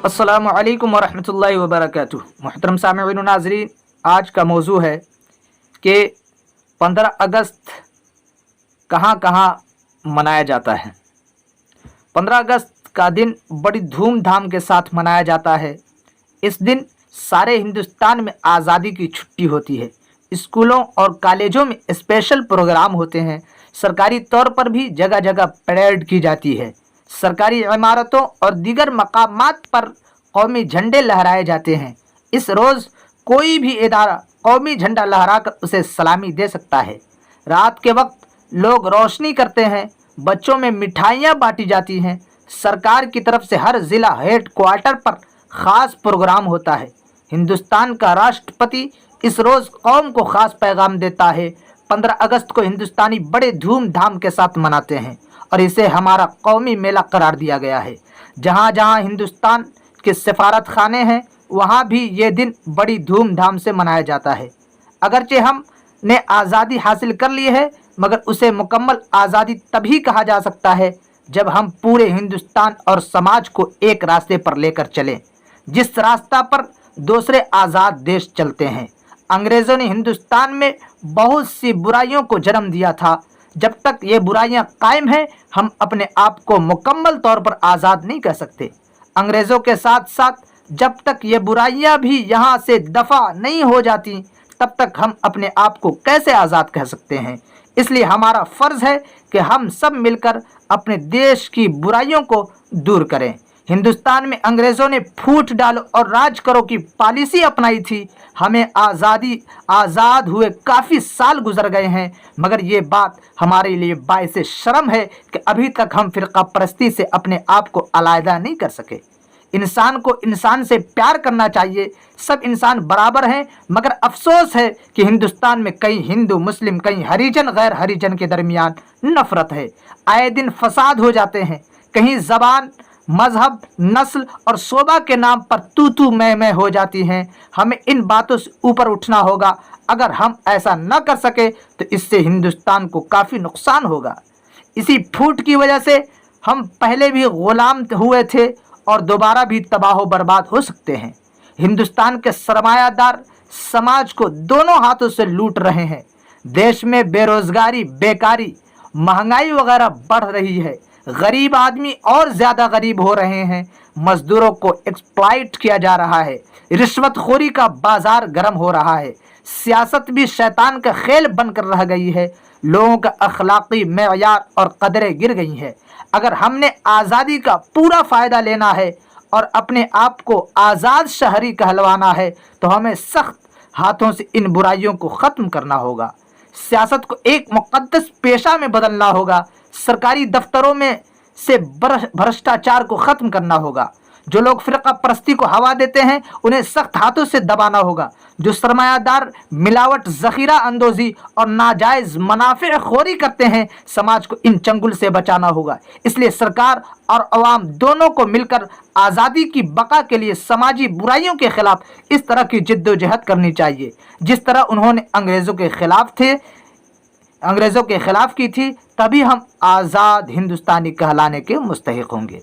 अस्सलामु अलैकुम वरहमतुल्लाहि वबरकातुह। मुहतरम सामिईन व नाज़रीन, आज का मौजू है कि 15 अगस्त कहाँ कहाँ मनाया जाता है। 15 अगस्त का दिन बड़ी धूमधाम के साथ मनाया जाता है। इस दिन सारे हिंदुस्तान में आज़ादी की छुट्टी होती है। स्कूलों और कॉलेजों में स्पेशल प्रोग्राम होते हैं। सरकारी तौर पर भी जगह जगह परेड की जाती है। सरकारी इमारतों और दीगर मकामात पर कौमी झंडे लहराए जाते हैं। इस रोज़ कोई भी इदारा कौमी झंडा लहराकर उसे सलामी दे सकता है। रात के वक्त लोग रोशनी करते हैं, बच्चों में मिठाइयाँ बांटी जाती हैं। सरकार की तरफ से हर ज़िला हेड क्वार्टर पर ख़ास प्रोग्राम होता है। हिंदुस्तान का राष्ट्रपति इस रोज़ कौम को ख़ास पैगाम देता है। 15 अगस्त को हिंदुस्तानी बड़े धूमधाम के साथ मनाते हैं और इसे हमारा कौमी मेला करार दिया गया है। जहाँ जहाँ हिंदुस्तान के सफारत खाने हैं, वहाँ भी ये दिन बड़ी धूमधाम से मनाया जाता है। अगरचे हमने आज़ादी हासिल कर ली है, मगर उसे मुकम्मल आज़ादी तभी कहा जा सकता है जब हम पूरे हिंदुस्तान और समाज को एक रास्ते पर लेकर चलें, जिस रास्ता पर दूसरे आज़ाद देश चलते हैं। अंग्रेज़ों ने हिंदुस्तान में बहुत सी बुराइयों को जन्म दिया था। जब तक ये बुराइयां कायम हैं, हम अपने आप को मुकम्मल तौर पर आज़ाद नहीं कर सकते। अंग्रेज़ों के साथ साथ जब तक ये बुराइयां भी यहाँ से दफ़ा नहीं हो जाती, तब तक हम अपने आप को कैसे आज़ाद कह सकते हैं। इसलिए हमारा फ़र्ज़ है कि हम सब मिलकर अपने देश की बुराइयों को दूर करें। हिंदुस्तान में अंग्रेज़ों ने फूट डालो और राज करो की पॉलिसी अपनाई थी। हमें आज़ाद हुए काफ़ी साल गुजर गए हैं, मगर ये बात हमारे लिए बाइस शर्म है कि अभी तक हम फ़िरका परस्ती से अपने आप को अलहदा नहीं कर सके। इंसान को इंसान से प्यार करना चाहिए। सब इंसान बराबर हैं, मगर अफसोस है कि हिंदुस्तान में कई हिंदू मुस्लिम, कई हरिजन गैर हरिजन के दरमियान नफ़रत है। आए दिन फसाद हो जाते हैं। कहीं ज़बान, मजहब, नस्ल और शोभा के नाम पर तू मैं हो जाती हैं। हमें इन बातों से ऊपर उठना होगा। अगर हम ऐसा न कर सके तो इससे हिंदुस्तान को काफ़ी नुकसान होगा। इसी फूट की वजह से हम पहले भी ग़ुलाम हुए थे और दोबारा भी तबाह बर्बाद हो सकते हैं। हिंदुस्तान के सरमायादार समाज को दोनों हाथों से लूट रहे हैं। देश में बेरोज़गारी, बेकारी, महंगाई वगैरह बढ़ रही है। गरीब आदमी और ज़्यादा गरीब हो रहे हैं। मज़दूरों को एक्सप्लॉइट किया जा रहा है। रिश्वतखोरी का बाज़ार गर्म हो रहा है। सियासत भी शैतान का खेल बनकर रह गई है। लोगों का अखलाकी मेयार और कदरें गिर गई हैं। अगर हमने आज़ादी का पूरा फ़ायदा लेना है और अपने आप को आज़ाद शहरी कहलवाना है, तो हमें सख्त हाथों से इन बुराइयों को ख़त्म करना होगा। सियासत को एक मुक़द्दस पेशा में बदलना होगा। सरकारी दफ्तरों में से भ्रष्टाचार को ख़त्म करना होगा। जो लोग फ़िरका परस्ती को हवा देते हैं, उन्हें सख्त हाथों से दबाना होगा। जो सरमायादार मिलावट, ज़ख़ीरा अंदोज़ी और नाजायज़ मुनाफ़े खोरी करते हैं, समाज को इन चंगुल से बचाना होगा। इसलिए सरकार और अवाम दोनों को मिलकर आज़ादी की बका के लिए समाजी बुराइयों के ख़िलाफ़ इस तरह की जिद्दोजहद करनी चाहिए, जिस तरह उन्होंने अंग्रेज़ों के ख़िलाफ़ की थी। तभी हम आज़ाद हिंदुस्तानी कहलाने के मुस्तहिक़ होंगे।